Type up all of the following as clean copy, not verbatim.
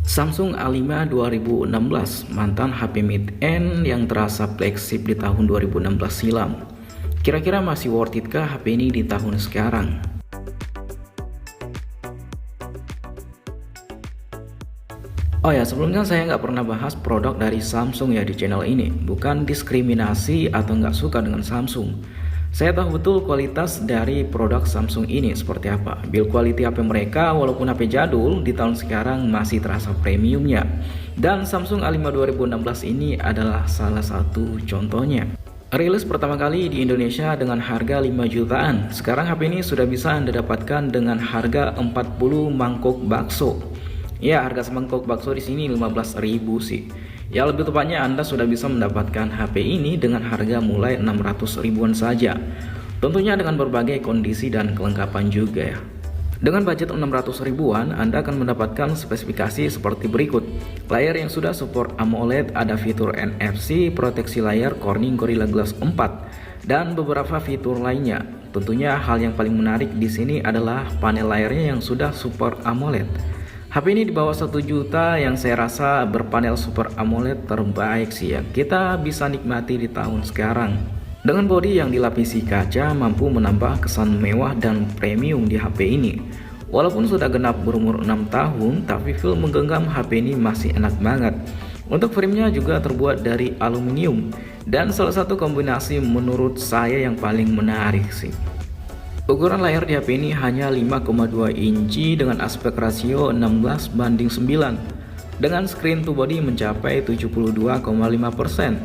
Samsung A5 2016, mantan HP mid-end yang terasa flagship di tahun 2016 silam. Kira-kira masih worth it kah HP ini di tahun sekarang? Oh ya, sebelumnya saya nggak pernah bahas produk dari Samsung ya di channel ini. Bukan diskriminasi atau nggak suka dengan Samsung. Saya tahu betul kualitas dari produk Samsung ini seperti apa. Build quality HP mereka walaupun HP jadul di tahun sekarang masih terasa premiumnya. Dan Samsung A5 2016 ini adalah salah satu contohnya. Rilis pertama kali di Indonesia dengan harga 5 jutaan. Sekarang HP ini sudah bisa Anda dapatkan dengan harga 40 mangkok bakso. Ya, harga semangkok bakso di sini 15.000 sih. Ya, lebih tepatnya Anda sudah bisa mendapatkan HP ini dengan harga mulai 600 ribuan saja. Tentunya dengan berbagai kondisi dan kelengkapan juga ya. Dengan budget 600 ribuan, Anda akan mendapatkan spesifikasi seperti berikut. Layar yang sudah support AMOLED, ada fitur NFC, proteksi layar Corning Gorilla Glass 4, dan beberapa fitur lainnya. Tentunya hal yang paling menarik di sini adalah panel layarnya yang sudah support AMOLED. HP ini di bawah 1 juta yang saya rasa berpanel Super AMOLED terbaik sih ya kita bisa nikmati di tahun sekarang. Dengan bodi yang dilapisi kaca mampu menambah kesan mewah dan premium di HP ini. Walaupun sudah genap berumur 6 tahun, tapi feel menggenggam HP ini masih enak banget. Untuk framenya juga terbuat dari aluminium dan salah satu kombinasi menurut saya yang paling menarik sih. Ukuran layar di HP ini hanya 5,2 inci dengan aspek rasio 16:9 dengan screen to body mencapai 72,5%.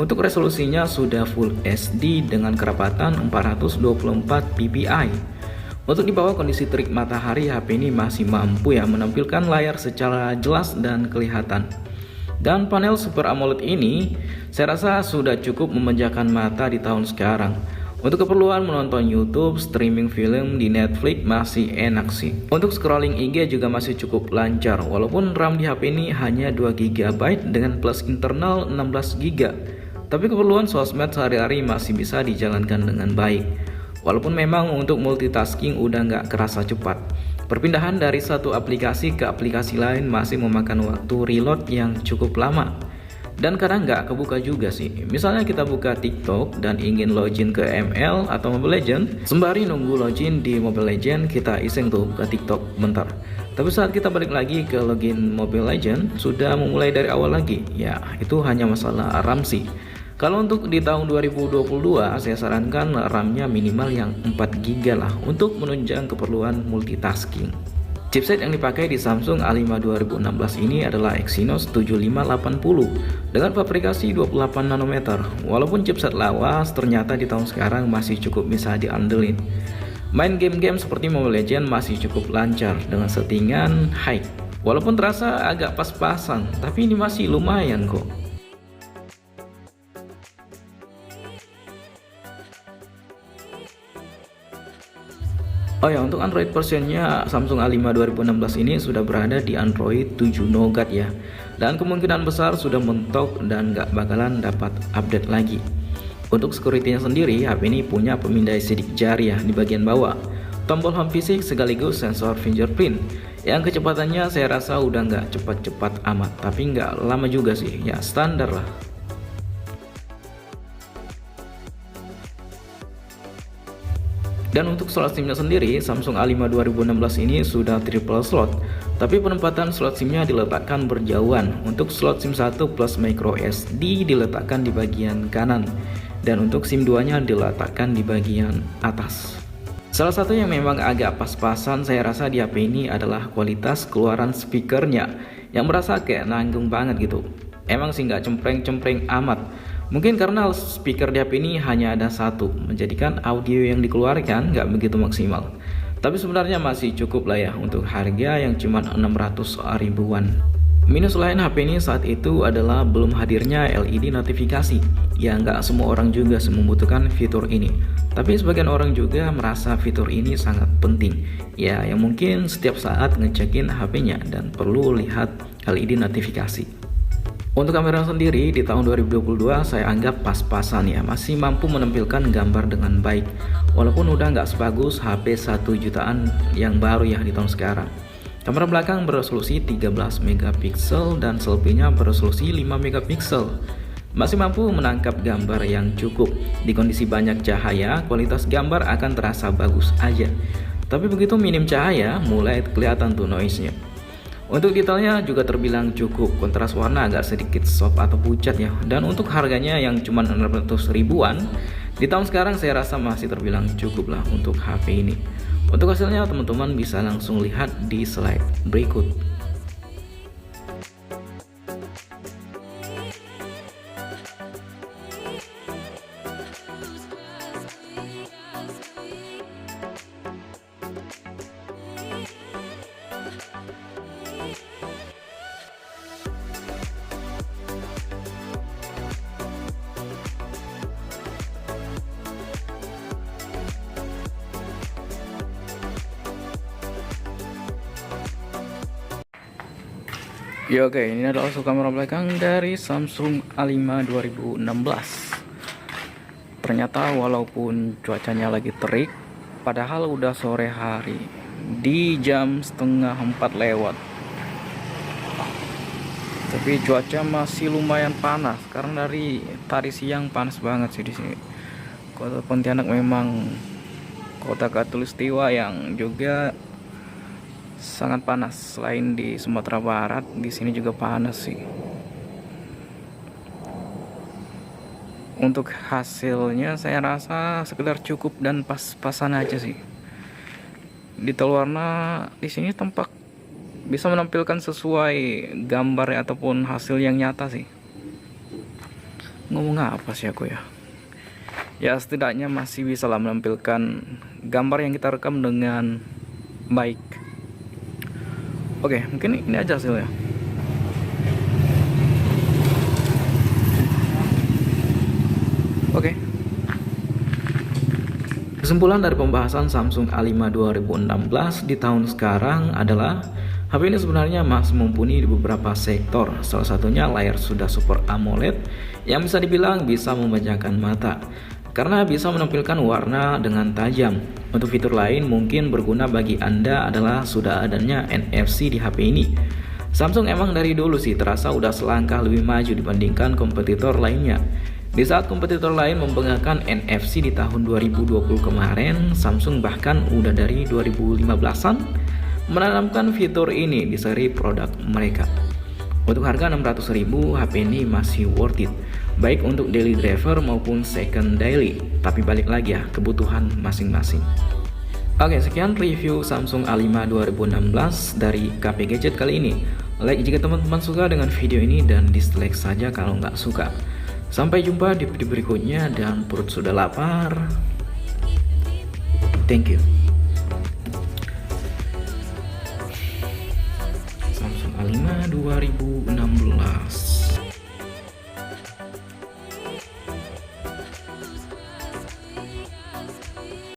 Untuk resolusinya sudah Full HD dengan kerapatan 424 ppi. Untuk di bawah kondisi terik matahari, HP ini masih mampu ya menampilkan layar secara jelas dan kelihatan. Dan panel Super AMOLED ini saya rasa sudah cukup memanjakan mata di tahun sekarang. Untuk keperluan menonton YouTube, streaming film di Netflix masih enak sih. Untuk scrolling IG juga masih cukup lancar, walaupun RAM di HP ini hanya 2 GB dengan plus internal 16 GB. Tapi keperluan sosmed sehari-hari masih bisa dijalankan dengan baik. Walaupun memang untuk multitasking udah nggak kerasa cepat. Perpindahan dari satu aplikasi ke aplikasi lain masih memakan waktu reload yang cukup lama. Dan kadang nggak kebuka juga sih. Misalnya kita buka TikTok dan ingin login ke ML atau Mobile Legend, sembari nunggu login di Mobile Legend kita iseng tuh buka TikTok bentar. Tapi saat kita balik lagi ke login Mobile Legend sudah memulai dari awal lagi. Ya, itu hanya masalah RAM sih. Kalau untuk di tahun 2022 saya sarankan RAM-nya minimal yang 4 GB lah untuk menunjang keperluan multitasking. Chipset yang dipakai di Samsung A5 2016 ini adalah Exynos 7580 dengan fabrikasi 28 nanometer. Walaupun chipset lawas, ternyata di tahun sekarang masih cukup bisa diandelin. Main game-game seperti Mobile Legends masih cukup lancar dengan settingan high. Walaupun terasa agak pas-pasan, tapi ini masih lumayan kok. Oh ya, untuk Android versionnya Samsung A5 2016 ini sudah berada di Android 7 Nougat ya. Dan kemungkinan besar sudah mentok dan gak bakalan dapat update lagi. Untuk security-nya sendiri, HP ini punya pemindai sidik jari ya di bagian bawah. Tombol home fisik sekaligus sensor fingerprint. Yang kecepatannya saya rasa udah gak cepat-cepat amat, tapi gak lama juga sih, ya standar lah. Dan untuk slot SIM-nya sendiri, Samsung A5 2016 ini sudah triple slot, tapi penempatan slot SIM-nya diletakkan berjauhan. Untuk slot SIM 1 plus micro SD diletakkan di bagian kanan, dan untuk SIM 2-nya diletakkan di bagian atas. Salah satu yang memang agak pas-pasan saya rasa di HP ini adalah kualitas keluaran speakernya, yang merasa kayak nanggung banget gitu. Emang sih nggak cempreng-cempreng amat. Mungkin karena speaker di HP ini hanya ada satu, menjadikan audio yang dikeluarkan nggak begitu maksimal. Tapi sebenarnya masih cukup lah ya untuk harga yang cuma 600 ribuan. Minus lain HP ini saat itu adalah belum hadirnya LED notifikasi. Ya nggak semua orang juga membutuhkan fitur ini. Tapi sebagian orang juga merasa fitur ini sangat penting. Ya yang mungkin setiap saat ngecekin HP-nya dan perlu lihat LED notifikasi. Untuk kamera sendiri di tahun 2022 saya anggap pas-pasan ya, masih mampu menampilkan gambar dengan baik. Walaupun udah nggak sebagus HP 1 jutaan yang baru ya di tahun sekarang. Kamera belakang beresolusi 13 megapiksel dan selfie-nya beresolusi 5 megapiksel. Masih mampu menangkap gambar yang cukup. Di kondisi banyak cahaya, kualitas gambar akan terasa bagus aja. Tapi begitu minim cahaya, mulai kelihatan tuh noise-nya. Untuk detailnya juga terbilang cukup, kontras warna agak sedikit soft atau pucat ya. Dan untuk harganya yang cuma 600 ribuan, di tahun sekarang saya rasa masih terbilang cukup lah untuk HP ini. Untuk hasilnya teman-teman bisa langsung lihat di slide berikut. Ya oke, ini adalah kamera belakang dari Samsung A5 2016. Ternyata walaupun cuacanya lagi terik, padahal udah sore hari, di jam setengah 4 lewat, tapi cuaca masih lumayan panas karena dari tadi siang panas banget sih di sini. Kota Pontianak memang kota khatulistiwa yang juga sangat panas. Selain di Sumatera Barat, di sini juga panas sih. Untuk hasilnya saya rasa sekedar cukup dan pas-pasan aja sih. Detail warna di sini tampak bisa menampilkan sesuai gambar ataupun hasil yang nyata sih. Ngomong apa sih aku ya? Ya setidaknya masih bisa lah menampilkan gambar yang kita rekam dengan baik. Oke, mungkin ini aja hasilnya. Oke. Kesimpulan dari pembahasan Samsung A5 2016 di tahun sekarang adalah HP ini sebenarnya masih mumpuni di beberapa sektor. Salah satunya layar sudah Super AMOLED yang bisa dibilang bisa memanjakan mata karena bisa menampilkan warna dengan tajam. Untuk fitur lain mungkin berguna bagi Anda adalah sudah adanya NFC di HP ini. Samsung emang dari dulu sih terasa udah selangkah lebih maju dibandingkan kompetitor lainnya. Di saat kompetitor lain membanggakan NFC di tahun 2020 kemarin, Samsung bahkan udah dari 2015-an menanamkan fitur ini di seri produk mereka. Untuk harga 600.000, HP ini masih worth it, baik untuk daily driver maupun second daily. Tapi balik lagi ya, kebutuhan masing-masing. Oke, sekian review Samsung A5 2016 dari KP Gadget kali ini. Like jika teman-teman suka dengan video ini dan dislike saja kalau nggak suka. Sampai jumpa di video berikutnya dan perut sudah lapar. Thank you. Samsung A5 2016.